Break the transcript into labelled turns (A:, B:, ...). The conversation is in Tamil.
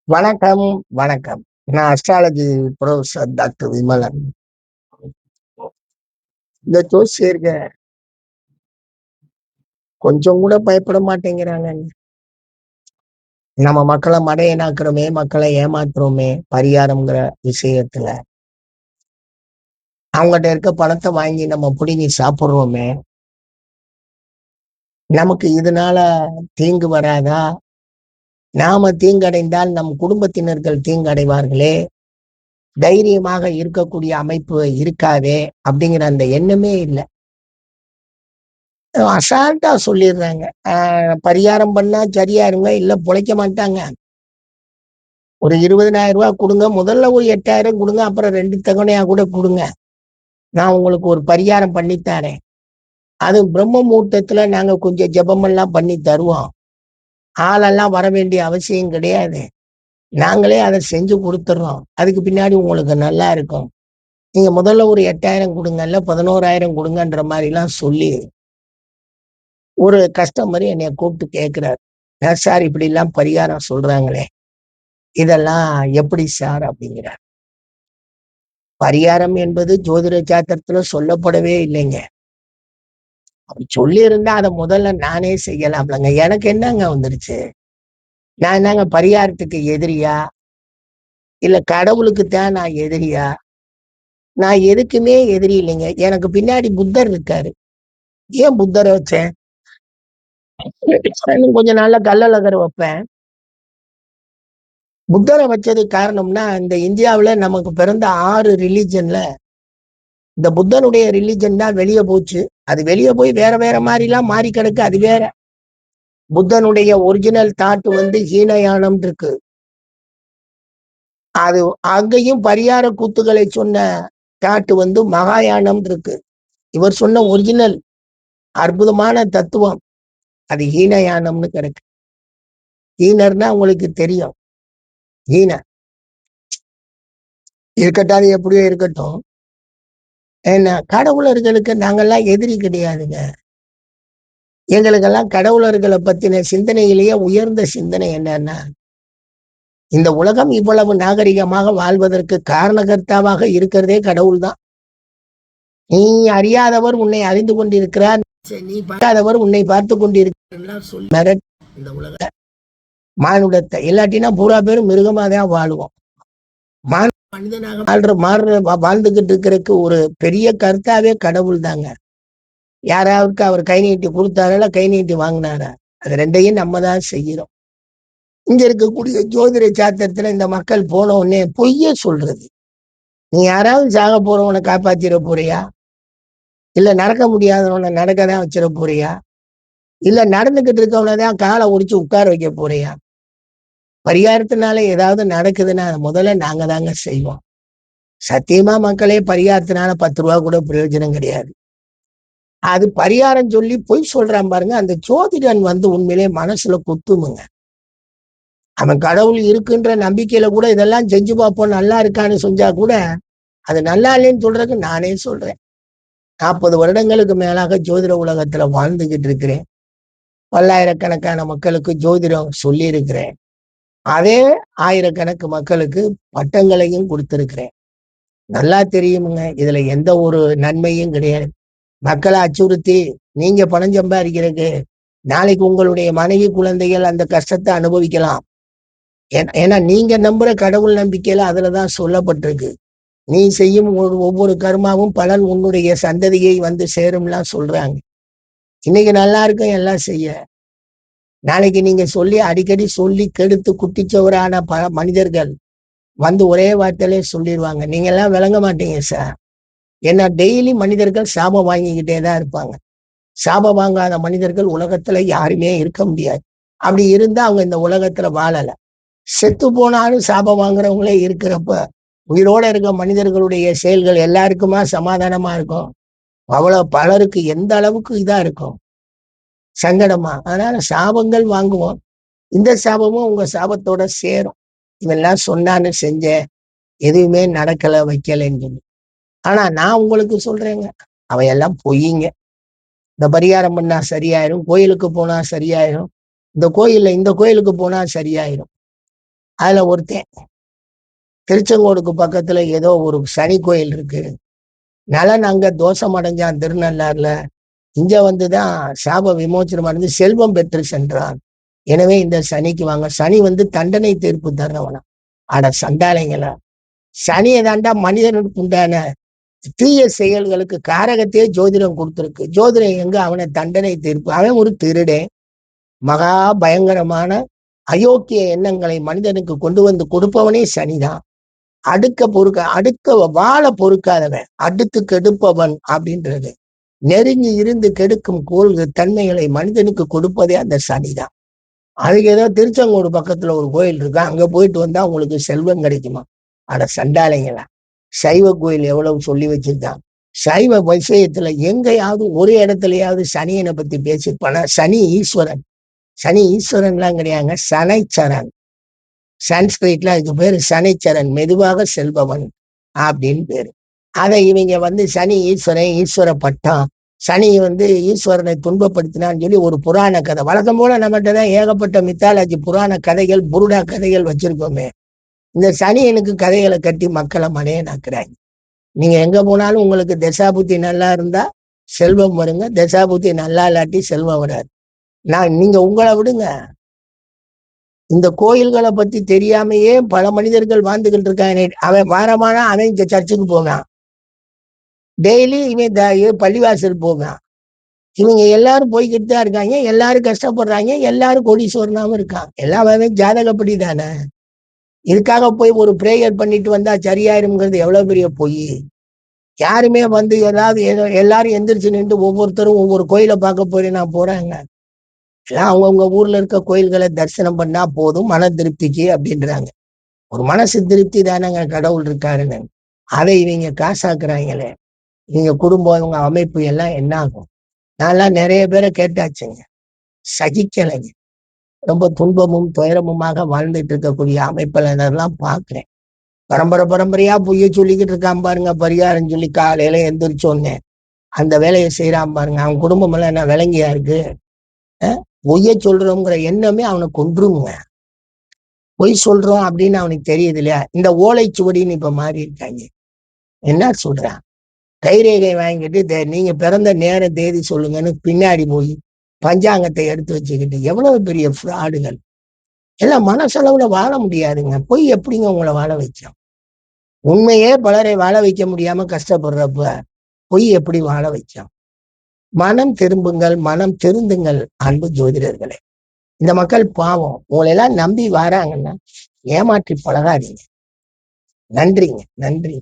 A: வணக்கம், வணக்கம். நான் அஸ்ட்ராலஜி புரொஃபசர் டாக்டர் விமலன். இந்த ஜோசியர்க கொஞ்சம் கூட பயப்பட மாட்டேங்கிறாங்கங்க. நம்ம மக்கள மடையனாக்குறோமே, மக்களை ஏமாத்துறோமே, பரிகாரம்ங்கிற விஷயத்துல. அவங்கட்ட இருக்க பணத்த வாங்கி நம்ம புடுங்கி சாப்பிடுறோமே, நமக்கு இதனால தீங்கு வராதா? நாம தீங்கடைந்தால் நம் குடும்பத்தினர்கள் தீங்கடைவார்களே, தைரியமாக இருக்கக்கூடிய அமைப்பு இருக்காதே, அப்படிங்கிற அந்த எண்ணமே இல்ல. அசால்ட்டா சொல்லிடுறாங்க. பரிகாரம் பண்ணா சரியாயிருங்க, இல்ல பொழைக்க மாட்டாங்க. ஒரு ரூ. 20,000 குடுங்க. முதல்ல ஒரு 8,000 குடுங்க. அப்புறம் 2 தவணையா கூட குடுங்க. நான் உங்களுக்கு ஒரு பரிகாரம் பண்ணி தாரேன். அதுவும் பிரம்ம முகூர்த்தத்துல நாங்க கொஞ்சம் ஜெபமெல்லாம் பண்ணி தருவோம். ஆளெல்லாம் வர வேண்டிய அவசியம் கிடையாது. நாங்களே அத செஞ்சு குடுத்துர்றோம். அதுக்கு பின்னாடி உங்களுக்கு நல்லா இருக்கும். நீங்க முதல்ல ஒரு 8,000 குடுங்க, இல்ல 11,000 குடுங்கன்ற மாரிலாம் சொல்லி, ஒரு கஸ்டமர் என்னைய கூப்பிட்டு கேட்கிறாரு. "ஏன் சார் இப்படிலாம் பரிகாரம் சொல்றாங்களே, இதெல்லாம் எப்படி சார்?" அப்படிங்கிறார். பரிகாரம் என்பது ஜோதிட சாஸ்திரத்துல சொல்லப்படவே இல்லைங்க. அப்படி சொல்லியிருந்தா அத முதல்ல நானே செய்யலாம்லங்க. எனக்கு என்னங்க வந்துருச்சு? நான் என்னங்க பரிகாரத்துக்கு எதிரியா? இல்ல கடவுளுக்கு தான் நான் எதிரியா? நான் எதுக்குமே எதிரி இல்லைங்க. எனக்கு பின்னாடி புத்தர் இருக்காரு. ஏன் புத்தர வச்சேன்? இன்னும் கொஞ்ச நாள்ல கள்ளழகர வைப்பேன். புத்தர வச்சதுக்கு காரணம்னா, இந்த இந்தியாவுல நமக்கு பிறந்த 6 ரிலிஜன்ல இந்த புத்தனுடைய ரிலிஜன் தான் வெளிய போச்சு. அது வெளிய போய் வேற வேற மாரிலாம் மாறி கிடக்கு. அது வேற. புத்தனுடைய ஒரிஜினல் தாட் வந்து ஹீனயானம் இருக்கு. அது அங்கேயும் பரிகார கூத்துக்களை சொன்ன தாட் வந்து மகாயானம் இருக்கு. இவர் சொன்ன ஒரிஜினல் அற்புதமான தத்துவம் அது ஹீனயானம்னு கிடக்கு. ஹீனர்னா உங்களுக்கு தெரியும். ஹீனர் இருக்கட்டும், அது எப்படியோ இருக்கட்டும். ஏன்னா கடவுளர்களுக்கு நாங்கெல்லாம் எதிரி கிடையாதுங்க. எங்களுக்கெல்லாம் கடவுளர்களை பத்தின சிந்தனையிலேயே உயர்ந்த சிந்தனை என்னன்னா, இந்த உலகம் இவ்வளவு நாகரிகமாக வாழ்வதற்கு காரணகர்த்தாவாக இருக்கிறதே கடவுள் தான். நீ அறியாதவர் உன்னை அறிந்து கொண்டிருக்கிறார். நீ பார்க்காதவர் உன்னை பார்த்து கொண்டிருக்கிறார் சொல்லி இந்த உலக மானுடத்தை இல்லாட்டினா பூரா பேரும் மிருகமா தான் வாழுவோம். மனிதனாக வாழ்ந்துகிட்டு இருக்கிறதுக்கு ஒரு பெரிய கர்த்தாவே கடவுள் தாங்க. யாராவுக்கு அவர் கை நீட்டி கொடுத்தாரா, கை நீட்டி வாங்கினாரா? அது ரெண்டையும் நம்ம தான் செய்யறோம். இங்க இருக்கக்கூடிய ஜோதிட சாத்திரத்துல இந்த மக்கள் போன உடனே பொய்ய சொல்றது. நீ யாராவது சாக போறவனை காப்பாத்திட போறியா? இல்ல நடக்க முடியாதவனை நடக்கதான் வச்சிட போறியா? இல்ல நடந்துகிட்டு இருக்கவனதான் காலை ஒடிச்சு உட்கார வைக்க போறியா? பரிகாரத்தினால ஏதாவது நடக்குதுன்னா அதை முதல்ல நாங்க தாங்க செய்வோம். சத்தியமா மக்களே, பரிகாரத்தினால 10 ரூபா கூட பிரயோஜனம் கிடையாது. அது பரிகாரம் சொல்லி பொய் சொல்றான் பாருங்க, அந்த ஜோதிடன் வந்து உண்மையிலே மனசுல குத்துமுங்க. அவன் கடவுள் இருக்குன்ற நம்பிக்கையில கூட இதெல்லாம் செஞ்சு பார்ப்போம், நல்லா இருக்கான்னு செஞ்சா கூட அது நல்லா இல்லைன்னு சொல்றதுக்கு நானே சொல்றேன். 40 வருடங்களுக்கு மேலாக ஜோதிட உலகத்துல வாழ்ந்துகிட்டு இருக்கிறேன். பல்லாயிரக்கணக்கான மக்களுக்கு ஜோதிடம் சொல்லி இருக்கிறேன். அதே ஆயிரக்கணக்கு மக்களுக்கு பட்டங்களையும் கொடுத்திருக்கிறேன். நல்லா தெரியுமுங்க. இதுல எந்த ஒரு நன்மையும் கிடையாது. மக்களை அச்சுறுத்தி நீங்க பணம் சம்பாதிக்கிறதுக்கு நாளைக்கு உங்களுடைய மனைவி குழந்தைகள் அந்த கஷ்டத்தை அனுபவிக்கலாம். ஏன்னா நீங்க நம்புற கடவுள் நம்பிக்கையில அதுலதான் சொல்லப்பட்டிருக்கு. நீ செய்யும் ஒவ்வொரு கர்மாவும் பலன் உன்னுடைய சந்ததியை வந்து சேரும்லாம் சொல்றாங்க. இன்னைக்கு நல்லா இருக்கும் எல்லாம் செய்ய. நாளைக்கு நீங்க சொல்லி அடிக்கடி சொல்லி கெடுத்து குட்டிச்சவரான மனிதர்கள் வந்து ஒரே வார்த்தையிலே சொல்லிடுவாங்க. நீங்க எல்லாம் விளங்க மாட்டீங்க சார். ஏன்னா டெய்லி மனிதர்கள் சாபம் வாங்கிக்கிட்டே தான் இருப்பாங்க. சாபம் வாங்காத மனிதர்கள் உலகத்துல யாருமே இருக்க முடியாது. அப்படி இருந்தா அவங்க இந்த உலகத்துல வாழல. செத்து போனாலும் சாபம் வாங்குறவங்களே இருக்கிறப்ப உயிரோட இருக்க மனிதர்களுடைய செயல்கள் எல்லாருக்குமா சமாதானமா இருக்கும்? அவ்வளவு பலருக்கு எந்த அளவுக்கு இதா இருக்கும், சங்கடமா. அதனால சாபங்கள் வாங்குவோம். இந்த சாபமும் உங்க சாபத்தோட சேரும். இதெல்லாம் சொன்னான்னு செஞ்சேன், எதுவுமே நடக்கல வைக்கலன்னு சொல்லி. ஆனா நான் உங்களுக்கு சொல்றேங்க, அவையெல்லாம் பொய்யுங்க. இந்த பரிகாரம் பண்ணா சரியாயிரும், கோயிலுக்கு போனா சரியாயிரும், இந்த கோயிலுக்கு போனா சரியாயிரும். அதுல ஒருத்தன் திருச்செங்கோடுக்கு பக்கத்துல ஏதோ ஒரு சனி கோயில் இருக்கு, நலன் அங்க தோஷம் அடைஞ்சான் திருநள்ளாறுல, இங்க வந்துதான் சாப விமோச்சனம் அடைந்து செல்வம் பெற்று சென்றான். எனவே இந்த சனிக்கு வாங்க. சனி தண்டனை தீர்ப்பு தர்றவனா. அட சண்டாளைங்களா, சனியை தாண்டா மனிதனுக்கு உண்டான தீய செயல்களுக்கு காரகத்தையே ஜோதிடம் கொடுத்திருக்கு. ஜோதிடம் எங்க அவனை தண்டனை தீர்ப்பு? அவன் ஒரு திருடன், மகா பயங்கரமான அயோக்கிய எண்ணங்களை மனிதனுக்கு கொண்டு வந்து கொடுப்பவனே சனிதான். அடுக்க வாழ பொறுக்காதவன், அடுத்து கெடுப்பவன் அப்படின்றது. நெருங்கி இருந்து கெடுக்கும் தன்மைகளை மனிதனுக்கு கொடுப்பதே அந்த சனிதான். அதுக்கு ஏதோ திருச்செங்கோடு பக்கத்துல ஒரு கோயில் இருக்கு, அங்க போயிட்டு வந்தா உங்களுக்கு செல்வம் கிடைக்குமா? அட சண்டாளைங்களா, சைவ கோயில் எவ்வளவு சொல்லி வச்சிருக்கான். சைவ விஷயத்துல எங்கேயாவது ஒரு இடத்துலயாவது சனியனை பத்தி பேசியிருப்பானா? சனி ஈஸ்வரன். சனி ஈஸ்வரன்லாம் கிடையாங்க, சனைச்சரன். சான்ஸ்கிரிட்ல அதுக்கு பேரு சனைச்சரன், மெதுவாக செல்பவன் அப்படின்னு பேரு. அதை இவங்க சனி ஈஸ்வரன், ஈஸ்வர பட்டம், சனி ஈஸ்வரனை துன்பப்படுத்தினான்னு சொல்லி ஒரு புராண கதை. வழக்கம் போல நம்மகிட்ட தான் ஏகப்பட்ட மித்தாலஜி புராண கதைகள், புருடா கதைகள் வச்சிருக்கோமே. இந்த சனியனுக்கு கதைகளை கட்டி மக்களை மனையனாக்குறாங்க. நீங்க எங்க போனாலும் உங்களுக்கு தசாபுத்தி நல்லா இருந்தா செல்வம் வருங்க, தசாபுத்தி நல்லா இல்லாட்டி செல்வம் வராது. நீங்க உங்களை விடுங்க, இந்த கோயில்களை பத்தி தெரியாமையே பல மனிதர்கள் வாழ்ந்துகிட்டு இருக்காங்க. அவன் வாரமான அவன் இங்க சர்ச்சுக்கு போவான், டெய்லி இவன் பள்ளிவாசல் போவான். இவங்க எல்லாரும் போய்கிட்டு தான் இருக்காங்க, எல்லாரும் கஷ்டப்படுறாங்க, எல்லாரும் கோடீஸ்வரனாவும் இருக்காங்க. எல்லாமே ஜாதகப்படி தானே. இதுக்காக போய் ஒரு பிரேயர் பண்ணிட்டு வந்தா சரியாயிருங்கிறது எவ்வளவு பெரிய பொய். யாருமே ஏதாவது எல்லாரும் எந்திரிச்சு நின்று ஒவ்வொருத்தரும் ஒவ்வொரு கோயிலை பார்க்க போய் நான் போறாங்க. எல்லாம் அவங்கவுங்க ஊர்ல இருக்க கோயில்களை தரிசனம் பண்ணா போதும் மன திருப்திக்கு அப்படின்றாங்க. ஒரு மனசு திருப்தி தானேங்க கடவுள் இருக்காருன்னு. அதை இவங்க காசாக்குறாங்களே. நீங்க குடும்பம் இவங்க அமைப்பு எல்லாம் என்ன ஆகும்? நான்லாம் நிறைய பேரை கேட்டாச்சுங்க, சகிக்கலைங்க. ரொம்ப துன்பமும் துயரமுமாக வாழ்ந்துட்டு இருக்கக்கூடிய அமைப்பினர்லாம் பாக்குறேன். பரம்பரையா பொய்ய சொல்லிக்கிட்டு இருக்கான் பாருங்க, பரிகாரம் சொல்லி காலையில எந்திரிச்சோன்னே அந்த வேலையை செய்யறான் பாருங்க. அவன் குடும்பம் எல்லாம் என்ன விளங்கியா இருக்கு? பொய்ய சொல்றோங்கிற எண்ணமே அவனை கொன்றுங்க. பொய் சொல்றோம் அப்படின்னு அவனுக்கு தெரியுது இல்லையா? இந்த ஓலைச்சுவடின்னு இப்ப மாறி இருக்காங்க. என்ன சொல்றான்? கைரேகை வாங்கிட்டு நீங்க பிறந்த நேர தேதி சொல்லுங்கன்னு பின்னாடி போய் பஞ்சாங்கத்தை எடுத்து வச்சுக்கிட்டு எவ்வளவு பெரிய ஃப்ராடுகள். எல்லாம் மனசளவுல வாழ முடியாதுங்க. பொய் எப்படிங்க உங்களை வாழ வைக்கும்? உண்மையே பலரை வாழ வைக்க முடியாம கஷ்டப்படுறப்ப பொய் எப்படி வாழ வைக்கும்? மனம் திரும்புங்கள், மனம் திருந்துங்கள் அன்பு ஜோதிடர்களே. இந்த மக்கள் பாவம், உங்களை எல்லாம் நம்பி வராங்கன்னா ஏமாற்றி பழகாதீங்க. நன்றிங்க, நன்றி.